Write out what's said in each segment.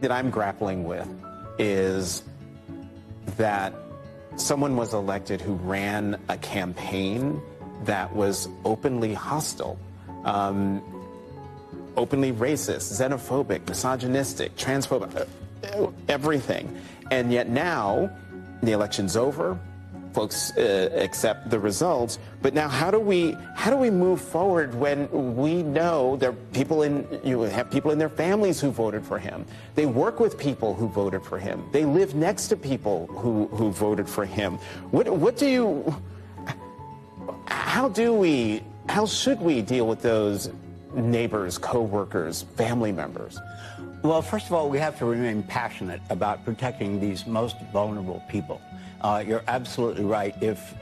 that I'm grappling with is that someone was elected who ran a campaign that was openly hostile, openly racist, xenophobic, misogynistic, transphobic, everything. And yet now the election's over. Folks accept the results, but now how do we move forward when we know there are people have people in their families who voted for him? They work with people who voted for him. They live next to people who voted for him. How should we deal with those neighbors, co-workers, family members? Well, first of all, we have to remain passionate about protecting these most vulnerable people. You're absolutely right. If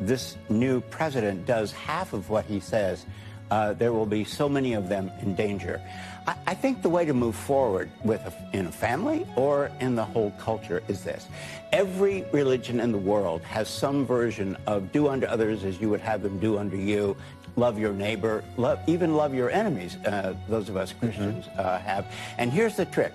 this new president does half of what he says, there will be so many of them in danger. I think the way to move forward in a family or in the whole culture is this. Every religion in the world has some version of do unto others as you would have them do unto you. Love your neighbor, even love your enemies, those of us Christians have. And here's the trick.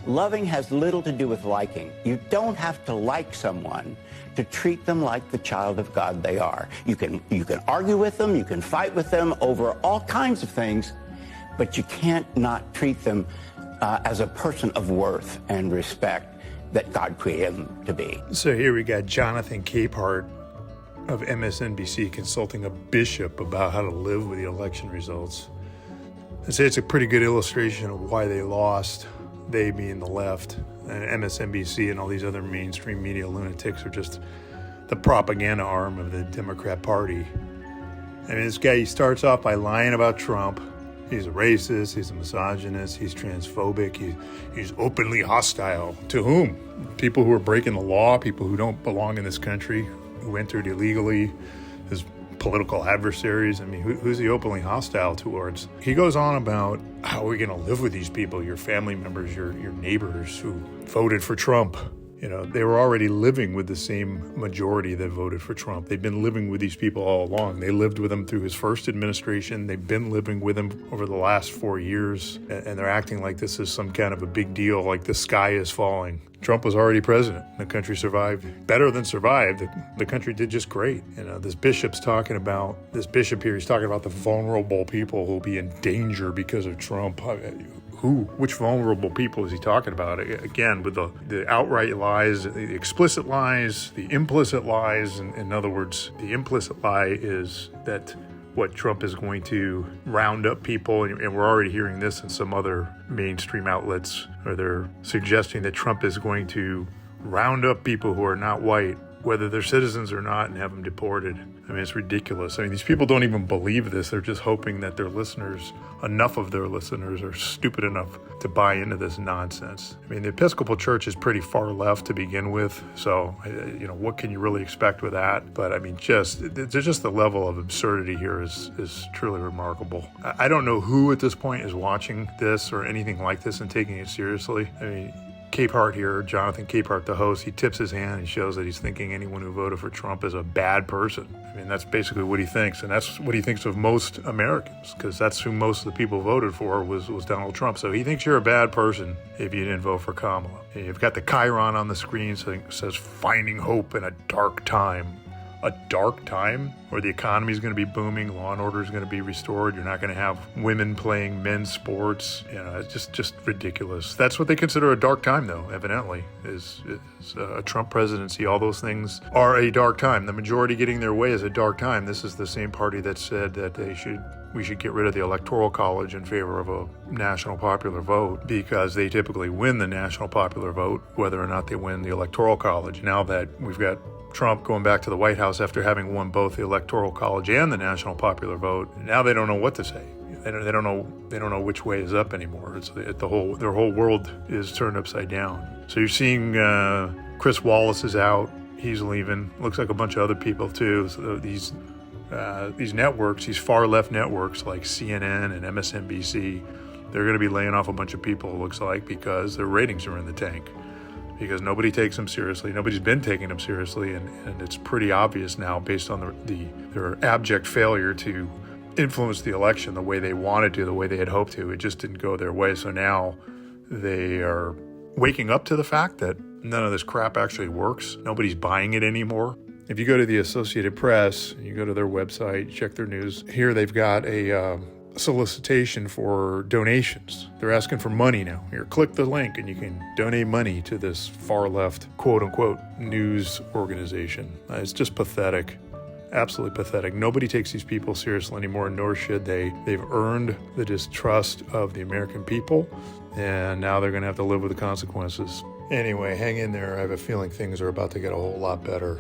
Loving has little to do with liking. You don't have to like someone to treat them like the child of God they are. You can argue with them, you can fight with them over all kinds of things, but you can't not treat them as a person of worth and respect that God created them to be. So here we got Jonathan Capehart of MSNBC consulting a bishop about how to live with the election results. I'd say it's a pretty good illustration of why they lost. They being the left, and MSNBC and all these other mainstream media lunatics are just the propaganda arm of the Democrat Party. I mean, this guy, he starts off by lying about Trump. He's a racist, he's a misogynist, he's transphobic, he's openly hostile. To whom? People who are breaking the law, people who don't belong in this country, who entered illegally, his political adversaries. I mean, who's he openly hostile towards? He goes on about how we're going to live with these people, your family members, your neighbors who voted for Trump. You know, they were already living with the same majority that voted for Trump. They've been living with these people all along. They lived with him through his first administration. They've been living with him over the last 4 years, and they're acting like this is some kind of a big deal, like the sky is falling. Trump was already president. The country survived. Better than survived. The country did just great. You know, this bishop here, he's talking about the vulnerable people who will be in danger because of Trump. Who? Which vulnerable people is he talking about? Again, with the outright lies, the explicit lies, the implicit lies. In other words, the implicit lie is that what Trump is going to round up people, and we're already hearing this in some other mainstream outlets, where they're suggesting that Trump is going to round up people who are not white, whether they're citizens or not, and have them deported. I mean, it's ridiculous. I mean, these people don't even believe this. They're just hoping that enough of their listeners are stupid enough to buy into this nonsense. I mean, the Episcopal Church is pretty far left to begin with, so, what can you really expect with that? But, I mean, just the level of absurdity here is truly remarkable. I don't know who at this point is watching this or anything like this and taking it seriously. I mean, Capehart here, Jonathan Capehart, the host, he tips his hand and shows that he's thinking anyone who voted for Trump is a bad person. I mean, that's basically what he thinks, and that's what he thinks of most Americans, because that's who most of the people voted for was Donald Trump. So he thinks you're a bad person if you didn't vote for Kamala. And you've got the chyron on the screen saying, says, finding hope in a dark time. A dark time where the economy is going to be booming, law and order is going to be restored. You're not going to have women playing men's sports. It's just ridiculous. That's what they consider a dark time, though, evidently, is a Trump presidency. All those things are a dark time. The majority getting their way is a dark time. This is the same party that said that we should get rid of the Electoral College in favor of a national popular vote, because they typically win the national popular vote, whether or not they win the Electoral College. Now that we've got Trump going back to the White House after having won both the Electoral College and the national popular vote, now they don't know what to say. They don't know which way is up anymore. Their whole world is turned upside down. So you're seeing Chris Wallace is out. He's leaving. Looks like a bunch of other people too. So these networks, these far left networks like CNN and MSNBC, they're going to be laying off a bunch of people, it looks like, because their ratings are in the tank. Because nobody takes them seriously. Nobody's been taking them seriously, and it's pretty obvious now, based on their abject failure to influence the election the way they wanted to, the way they had hoped to. It just didn't go their way. So now They are waking up to the fact that none of this crap actually works. Nobody's buying it anymore. If you go to the Associated Press, you go to their website, check their news, here they've got a solicitation for donations. They're asking for money now. Here, click the link and you can donate money to this far-left, quote-unquote, news organization. It's just pathetic. Absolutely pathetic. Nobody takes these people seriously anymore, nor should they. They've earned the distrust of the American people, and now they're going to have to live with the consequences. Anyway, hang in there. I have a feeling things are about to get a whole lot better.